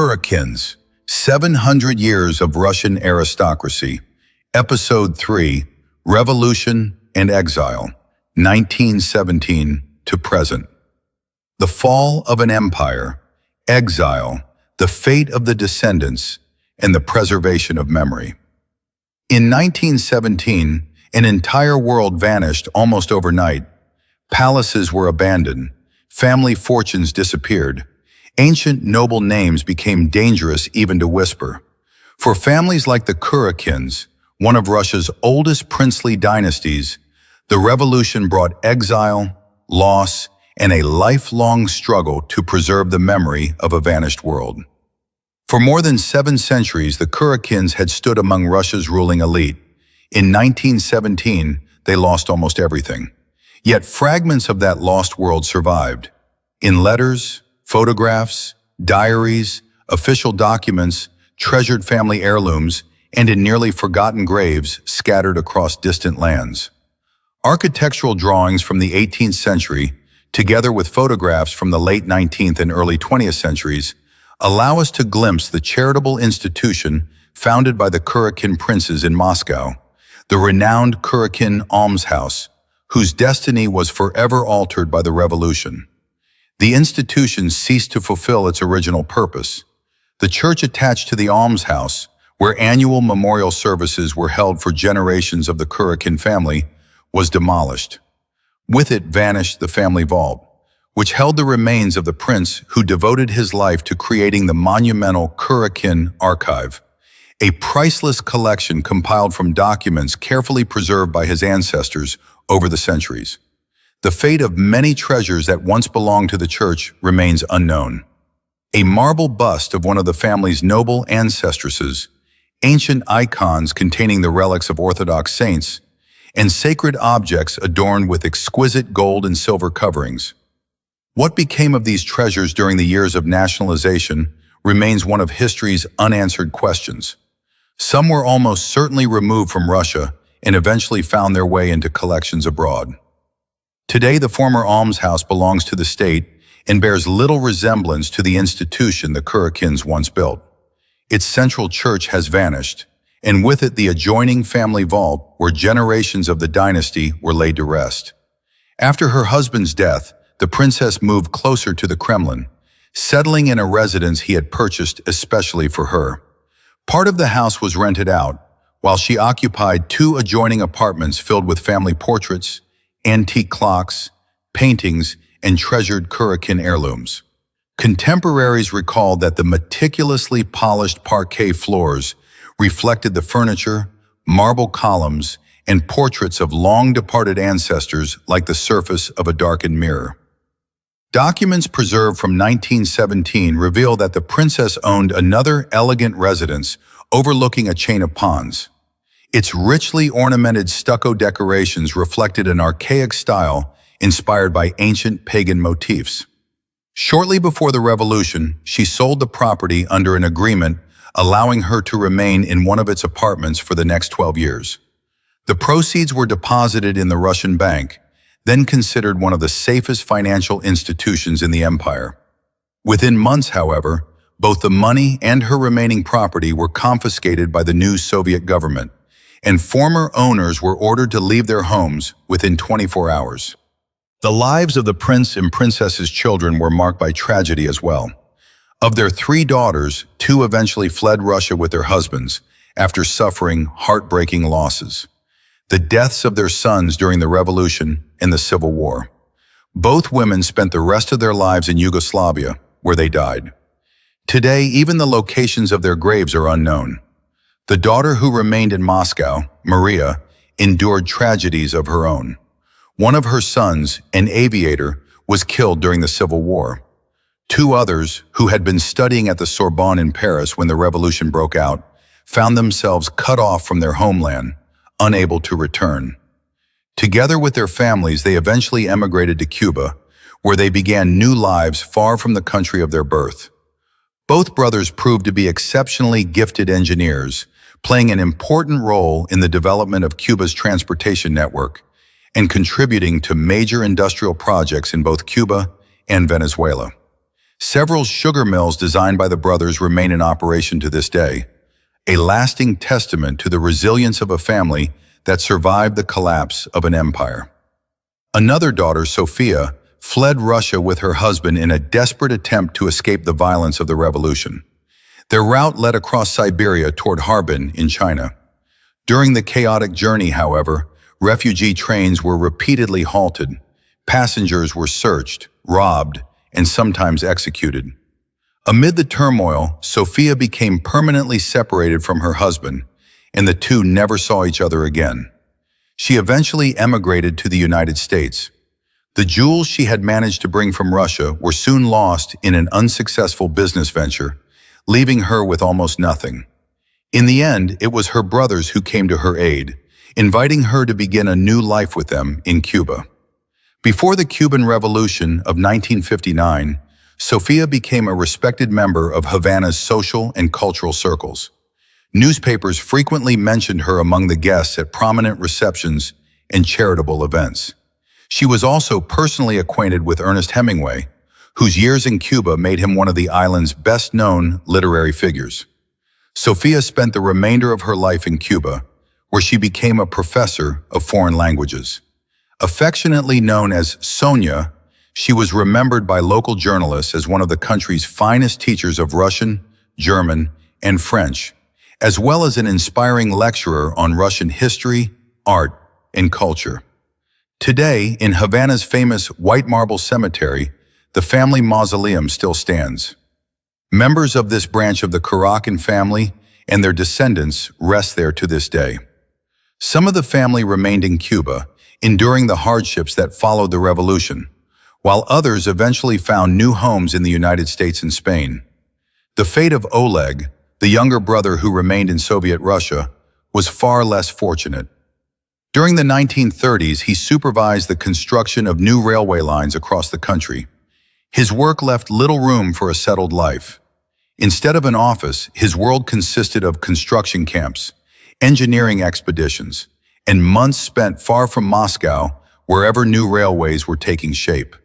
Kurakins, 700 Years of Russian Aristocracy, Episode 3, Revolution and Exile, 1917 to present. The fall of an empire, exile, the fate of the descendants, and the preservation of memory. In 1917, an entire world vanished almost overnight. Palaces were abandoned, family fortunes disappeared, ancient noble names became dangerous even to whisper. For families like the Kurakins, one of Russia's oldest princely dynasties, the revolution brought exile, loss, and a lifelong struggle to preserve the memory of a vanished world. For more than 7 centuries, the Kurakins had stood among Russia's ruling elite. In 1917, they lost almost everything. Yet fragments of that lost world survived. In letters, photographs, diaries, official documents, treasured family heirlooms, and in nearly forgotten graves scattered across distant lands. Architectural drawings from the 18th century, together with photographs from the late 19th and early 20th centuries, allow us to glimpse the charitable institution founded by the Kurakin princes in Moscow, the renowned Kurakin almshouse, whose destiny was forever altered by the revolution. The institution ceased to fulfill its original purpose. The church attached to the almshouse, where annual memorial services were held for generations of the Kurakin family, was demolished. With it vanished the family vault, which held the remains of the prince who devoted his life to creating the monumental Kurakin archive, a priceless collection compiled from documents carefully preserved by his ancestors over the centuries. The fate of many treasures that once belonged to the church remains unknown. A marble bust of one of the family's noble ancestresses, ancient icons containing the relics of Orthodox saints, and sacred objects adorned with exquisite gold and silver coverings. What became of these treasures during the years of nationalization remains one of history's unanswered questions. Some were almost certainly removed from Russia and eventually found their way into collections abroad. Today, the former almshouse belongs to the state and bears little resemblance to the institution the Kurakins once built. Its central church has vanished, and with it the adjoining family vault where generations of the dynasty were laid to rest. After her husband's death, the princess moved closer to the Kremlin, settling in a residence he had purchased especially for her. Part of the house was rented out, while she occupied 2 adjoining apartments filled with family portraits, antique clocks, paintings, and treasured Kurakin heirlooms. Contemporaries recalled that the meticulously polished parquet floors reflected the furniture, marble columns, and portraits of long-departed ancestors like the surface of a darkened mirror. Documents preserved from 1917 reveal that the princess owned another elegant residence overlooking a chain of ponds. Its richly ornamented stucco decorations reflected an archaic style inspired by ancient pagan motifs. Shortly before the revolution, she sold the property under an agreement allowing her to remain in one of its apartments for the next 12 years. The proceeds were deposited in the Russian bank, then considered one of the safest financial institutions in the empire. Within months, however, both the money and her remaining property were confiscated by the new Soviet government, and former owners were ordered to leave their homes within 24 hours. The lives of the prince and princess's children were marked by tragedy as well. Of their 3 daughters, 2 eventually fled Russia with their husbands after suffering heartbreaking losses. The deaths of their sons during the revolution and the Civil War. Both women spent the rest of their lives in Yugoslavia, where they died. Today, even the locations of their graves are unknown. The daughter who remained in Moscow, Maria, endured tragedies of her own. One of her sons, an aviator, was killed during the Civil War. 2 others, who had been studying at the Sorbonne in Paris when the revolution broke out, found themselves cut off from their homeland, unable to return. Together with their families, they eventually emigrated to Cuba, where they began new lives far from the country of their birth. Both brothers proved to be exceptionally gifted engineers, playing an important role in the development of Cuba's transportation network and contributing to major industrial projects in both Cuba and Venezuela. Several sugar mills designed by the brothers remain in operation to this day, a lasting testament to the resilience of a family that survived the collapse of an empire. Another daughter, Sophia, fled Russia with her husband in a desperate attempt to escape the violence of the revolution. Their route led across Siberia toward Harbin in China. During the chaotic journey, however, refugee trains were repeatedly halted. Passengers were searched, robbed, and sometimes executed. Amid the turmoil, Sophia became permanently separated from her husband, and the two never saw each other again. She eventually emigrated to the United States. The jewels she had managed to bring from Russia were soon lost in an unsuccessful business venture, leaving her with almost nothing. In the end, it was her brothers who came to her aid, inviting her to begin a new life with them in Cuba. Before the Cuban Revolution of 1959, Sophia became a respected member of Havana's social and cultural circles. Newspapers frequently mentioned her among the guests at prominent receptions and charitable events. She was also personally acquainted with Ernest Hemingway, whose years in Cuba made him one of the island's best-known literary figures. Sophia spent the remainder of her life in Cuba, where she became a professor of foreign languages. Affectionately known as Sonia, she was remembered by local journalists as one of the country's finest teachers of Russian, German, and French, as well as an inspiring lecturer on Russian history, art, and culture. Today, in Havana's famous white marble cemetery, the family mausoleum still stands. Members of this branch of the Kurakin family and their descendants rest there to this day. Some of the family remained in Cuba, enduring the hardships that followed the revolution, while others eventually found new homes in the United States and Spain. The fate of Oleg, the younger brother who remained in Soviet Russia, was far less fortunate. During the 1930s, he supervised the construction of new railway lines across the country. His work left little room for a settled life. Instead of an office, his world consisted of construction camps, engineering expeditions, and months spent far from Moscow, wherever new railways were taking shape.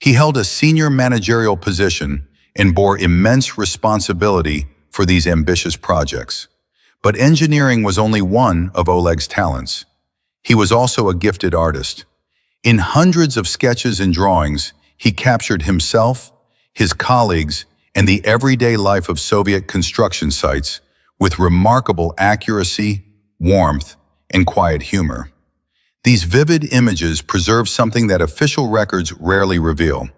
He held a senior managerial position and bore immense responsibility for these ambitious projects. But engineering was only one of Oleg's talents. He was also a gifted artist. In hundreds of sketches and drawings, he captured himself, his colleagues, and the everyday life of Soviet construction sites with remarkable accuracy, warmth, and quiet humor. These vivid images preserve something that official records rarely reveal.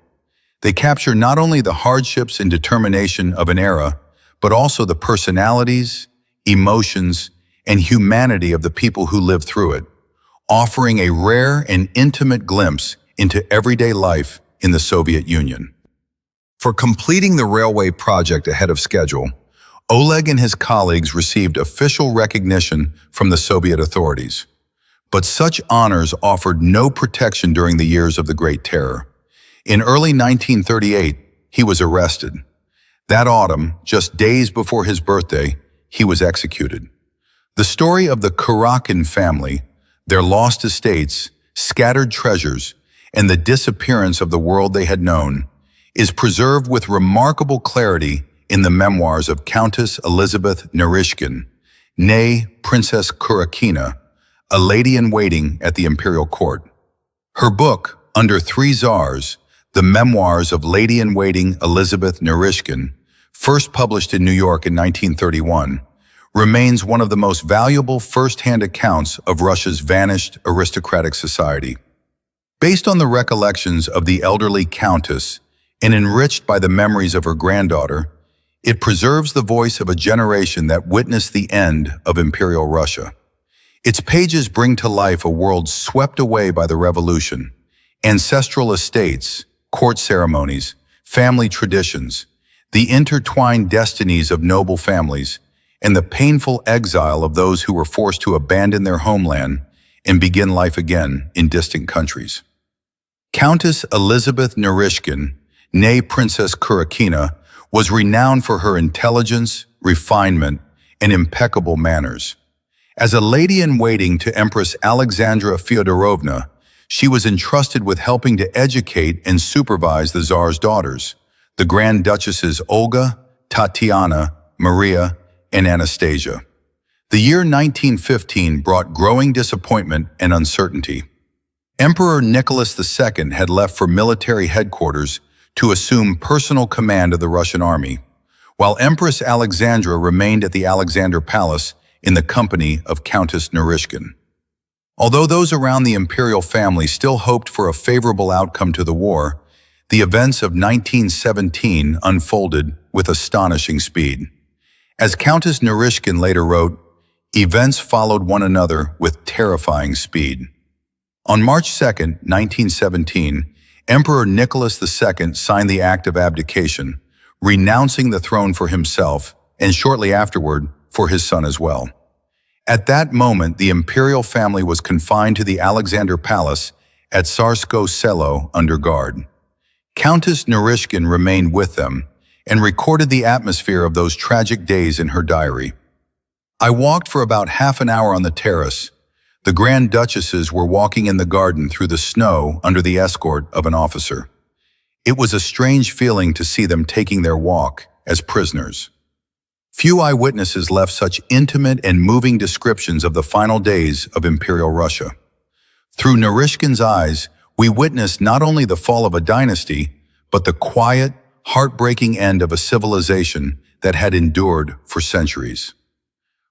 They capture not only the hardships and determination of an era, but also the personalities, emotions, and humanity of the people who lived through it, offering a rare and intimate glimpse into everyday life in the Soviet Union. For completing the railway project ahead of schedule, Oleg and his colleagues received official recognition from the Soviet authorities. But such honors offered no protection during the years of the Great Terror. In early 1938, he was arrested. That autumn, just days before his birthday, he was executed. The story of the Kurakin family, their lost estates, scattered treasures, and the disappearance of the world they had known, is preserved with remarkable clarity in the memoirs of Countess Elizabeth Narishkin, née Princess Kurakina, a lady-in-waiting at the imperial court. Her book, Under Three Tsars, The Memoirs of Lady-in-Waiting Elizabeth Narishkin, first published in New York in 1931, remains one of the most valuable first-hand accounts of Russia's vanished aristocratic society. Based on the recollections of the elderly countess and enriched by the memories of her granddaughter, it preserves the voice of a generation that witnessed the end of Imperial Russia. Its pages bring to life a world swept away by the revolution, ancestral estates, court ceremonies, family traditions, the intertwined destinies of noble families, and the painful exile of those who were forced to abandon their homeland and begin life again in distant countries. Countess Elizabeth Narishkin, née Princess Kurakina, was renowned for her intelligence, refinement, and impeccable manners. As a lady-in-waiting to Empress Alexandra Fyodorovna, she was entrusted with helping to educate and supervise the Tsar's daughters, the Grand Duchesses Olga, Tatiana, Maria, and Anastasia. The year 1915 brought growing disappointment and uncertainty. Emperor Nicholas II had left for military headquarters to assume personal command of the Russian army, while Empress Alexandra remained at the Alexander Palace in the company of Countess Narishkin. Although those around the imperial family still hoped for a favorable outcome to the war, the events of 1917 unfolded with astonishing speed. As Countess Narishkin later wrote, events followed one another with terrifying speed. On March 2, 1917, Emperor Nicholas II signed the Act of Abdication, renouncing the throne for himself and shortly afterward for his son as well. At that moment, the imperial family was confined to the Alexander Palace at Tsarskoye Selo under guard. Countess Narishkin remained with them and recorded the atmosphere of those tragic days in her diary. I walked for about half an hour on the terrace. The Grand Duchesses were walking in the garden through the snow under the escort of an officer. It was a strange feeling to see them taking their walk as prisoners. Few eyewitnesses left such intimate and moving descriptions of the final days of Imperial Russia. Through Narishkin's eyes, we witnessed not only the fall of a dynasty, but the quiet, heartbreaking end of a civilization that had endured for centuries.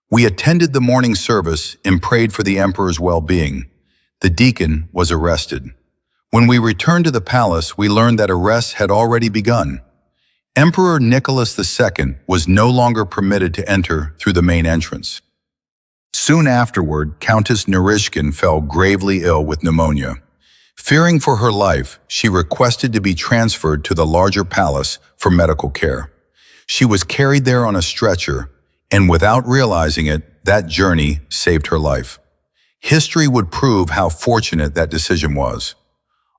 We attended the morning service and prayed for the emperor's well-being. The deacon was arrested. When we returned to the palace, we learned that arrests had already begun. Emperor Nicholas II was no longer permitted to enter through the main entrance. Soon afterward, Countess Narishkin fell gravely ill with pneumonia. Fearing for her life, she requested to be transferred to the larger palace for medical care. She was carried there on a stretcher, and without realizing it, that journey saved her life. History would prove how fortunate that decision was.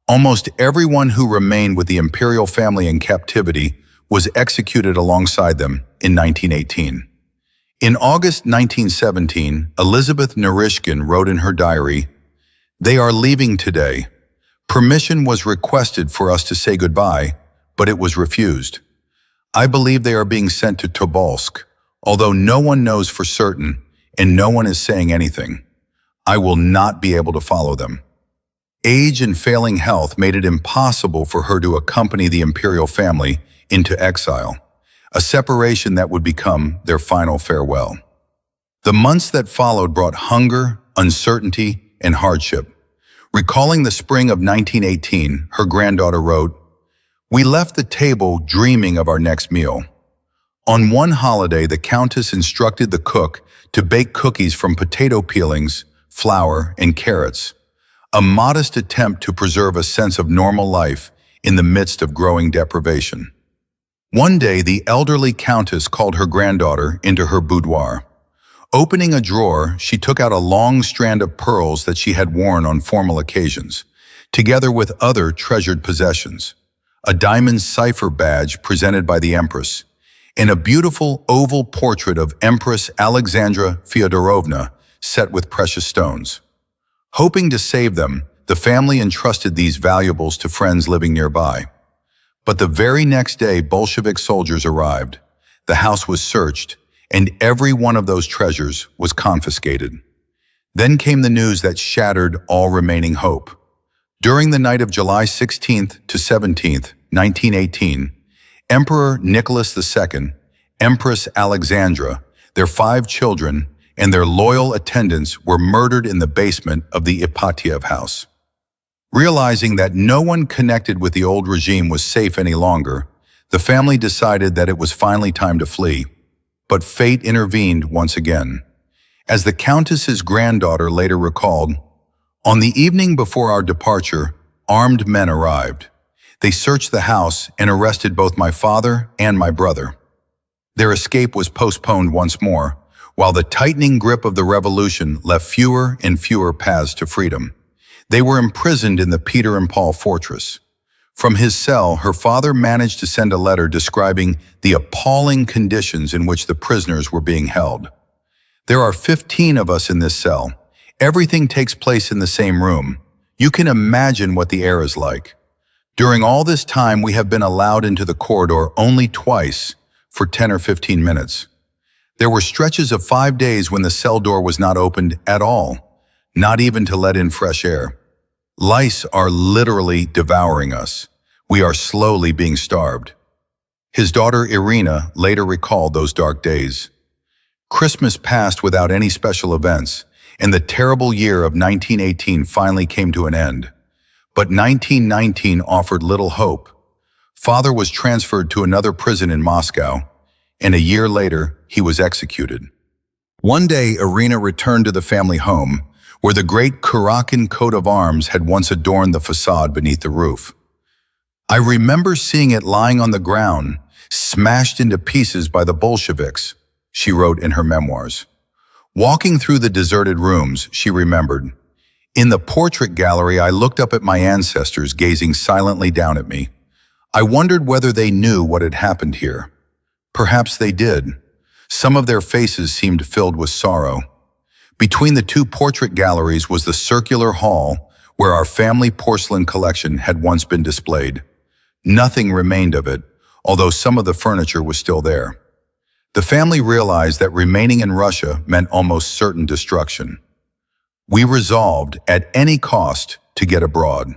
Almost everyone who remained with the imperial family in captivity was executed alongside them in 1918. In August 1917, Elizabeth Narishkin wrote in her diary, "They are leaving today. Permission was requested for us to say goodbye, but it was refused. I believe they are being sent to Tobolsk, although no one knows for certain and no one is saying anything. I will not be able to follow them." Age and failing health made it impossible for her to accompany the imperial family into exile, a separation that would become their final farewell. The months that followed brought hunger, uncertainty, and hardship. Recalling the spring of 1918, her granddaughter wrote, "We left the table dreaming of our next meal. On one holiday, the Countess instructed the cook to bake cookies from potato peelings, flour, and carrots, a modest attempt to preserve a sense of normal life in the midst of growing deprivation. One day, the elderly Countess called her granddaughter into her boudoir. Opening a drawer, she took out a long strand of pearls that she had worn on formal occasions, together with other treasured possessions, a diamond cipher badge presented by the Empress, and a beautiful oval portrait of Empress Alexandra Fyodorovna set with precious stones. Hoping to save them, the family entrusted these valuables to friends living nearby. But the very next day, Bolshevik soldiers arrived. The house was searched, and every one of those treasures was confiscated. Then came the news that shattered all remaining hope. During the night of July 16th to 17th, 1918, Emperor Nicholas II, Empress Alexandra, their 5 children, and their loyal attendants were murdered in the basement of the Ipatiev house. Realizing that no one connected with the old regime was safe any longer, the family decided that it was finally time to flee. But fate intervened once again. As the Countess's granddaughter later recalled, "On the evening before our departure, armed men arrived. They searched the house and arrested both my father and my brother. Their escape was postponed once more, while the tightening grip of the revolution left fewer and fewer paths to freedom. They were imprisoned in the Peter and Paul fortress. From his cell, her father managed to send a letter describing the appalling conditions in which the prisoners were being held. There are 15 of us in this cell. Everything takes place in the same room. You can imagine what the air is like. During all this time, we have been allowed into the corridor only twice for 10 or 15 minutes. There were stretches of 5 days when the cell door was not opened at all, not even to let in fresh air. Lice are literally devouring us. We are slowly being starved. His daughter Irina later recalled those dark days. Christmas passed without any special events, and the terrible year of 1918 finally came to an end. But 1919 offered little hope. Father was transferred to another prison in Moscow, and a year later, he was executed. One day, Irina returned to the family home, where the great Kurakin coat of arms had once adorned the facade beneath the roof. I remember seeing it lying on the ground, smashed into pieces by the Bolsheviks, she wrote in her memoirs. Walking through the deserted rooms, she remembered, in the portrait gallery, I looked up at my ancestors gazing silently down at me. I wondered whether they knew what had happened here. Perhaps they did. Some of their faces seemed filled with sorrow. Between the two portrait galleries was the circular hall where our family porcelain collection had once been displayed. Nothing remained of it, although some of the furniture was still there. The family realized that remaining in Russia meant almost certain destruction. We resolved, at any cost, to get abroad.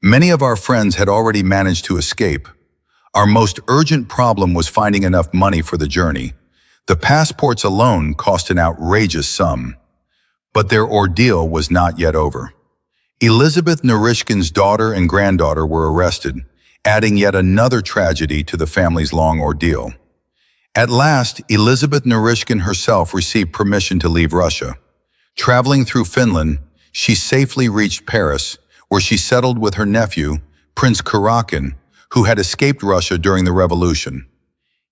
Many of our friends had already managed to escape. Our most urgent problem was finding enough money for the journey. The passports alone cost an outrageous sum. But their ordeal was not yet over. Elizabeth Narishkin's daughter and granddaughter were arrested, adding yet another tragedy to the family's long ordeal. At last, Elizabeth Narishkin herself received permission to leave Russia. Traveling through Finland, she safely reached Paris, where she settled with her nephew, Prince Kurakin, who had escaped Russia during the revolution.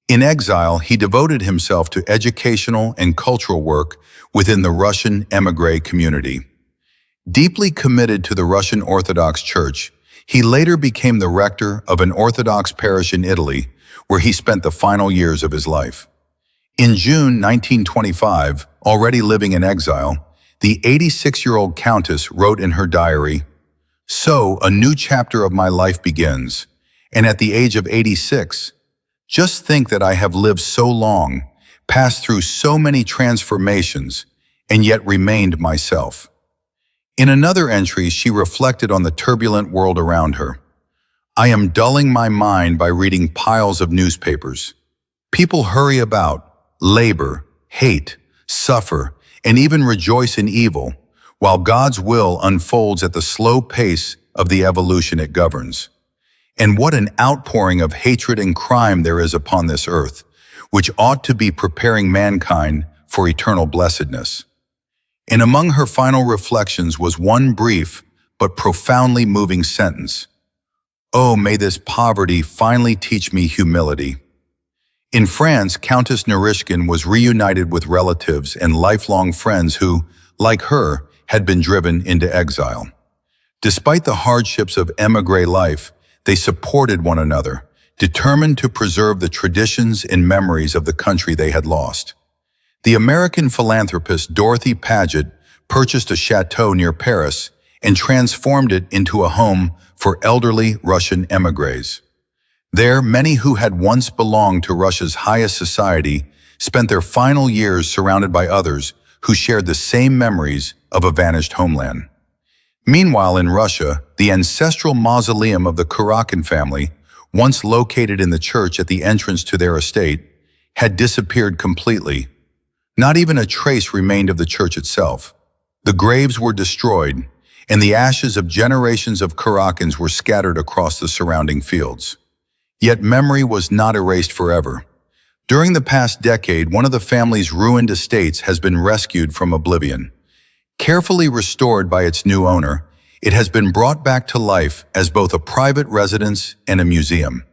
In exile, he devoted himself to educational and cultural work within the Russian émigré community. Deeply committed to the Russian Orthodox Church, he later became the rector of an Orthodox parish in Italy, where he spent the final years of his life. In June 1925, already living in exile, the 86-year-old countess wrote in her diary, "So, a new chapter of my life begins, and at the age of 86, just think that I have lived so long, passed through so many transformations, and yet remained myself." In another entry, she reflected on the turbulent world around her. "I am dulling my mind by reading piles of newspapers. People hurry about, labor, hate, suffer, and even rejoice in evil, while God's will unfolds at the slow pace of the evolution it governs. And what an outpouring of hatred and crime there is upon this earth, which ought to be preparing mankind for eternal blessedness." And among her final reflections was one brief but profoundly moving sentence. "Oh, may this poverty finally teach me humility." In France, Countess Narishkin was reunited with relatives and lifelong friends who, like her, had been driven into exile. Despite the hardships of émigré life, they supported one another, determined to preserve the traditions and memories of the country they had lost. The American philanthropist Dorothy Paget purchased a chateau near Paris and transformed it into a home for elderly Russian émigrés. There, many who had once belonged to Russia's highest society spent their final years surrounded by others who shared the same memories of a vanished homeland. Meanwhile, in Russia, the ancestral mausoleum of the Kurakin family, once located in the church at the entrance to their estate, had disappeared completely. Not even a trace remained of the church itself. The graves were destroyed, and the ashes of generations of Kurakins were scattered across the surrounding fields. Yet memory was not erased forever. During the past decade, one of the family's ruined estates has been rescued from oblivion. Carefully restored by its new owner, it has been brought back to life as both a private residence and a museum.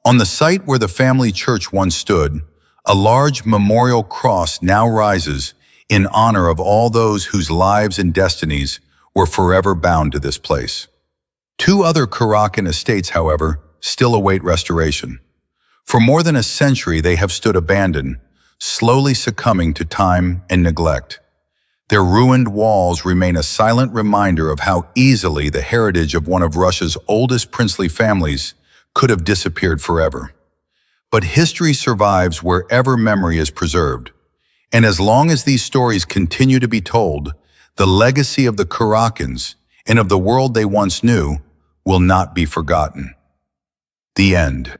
On the site where the family church once stood, a large memorial cross now rises in honor of all those whose lives and destinies were forever bound to this place. Two other Kurakin estates, however, still await restoration. For more than a century, they have stood abandoned, slowly succumbing to time and neglect. Their ruined walls remain a silent reminder of how easily the heritage of one of Russia's oldest princely families could have disappeared forever. But history survives wherever memory is preserved. And as long as these stories continue to be told, the legacy of the Kurakins and of the world they once knew will not be forgotten. The end.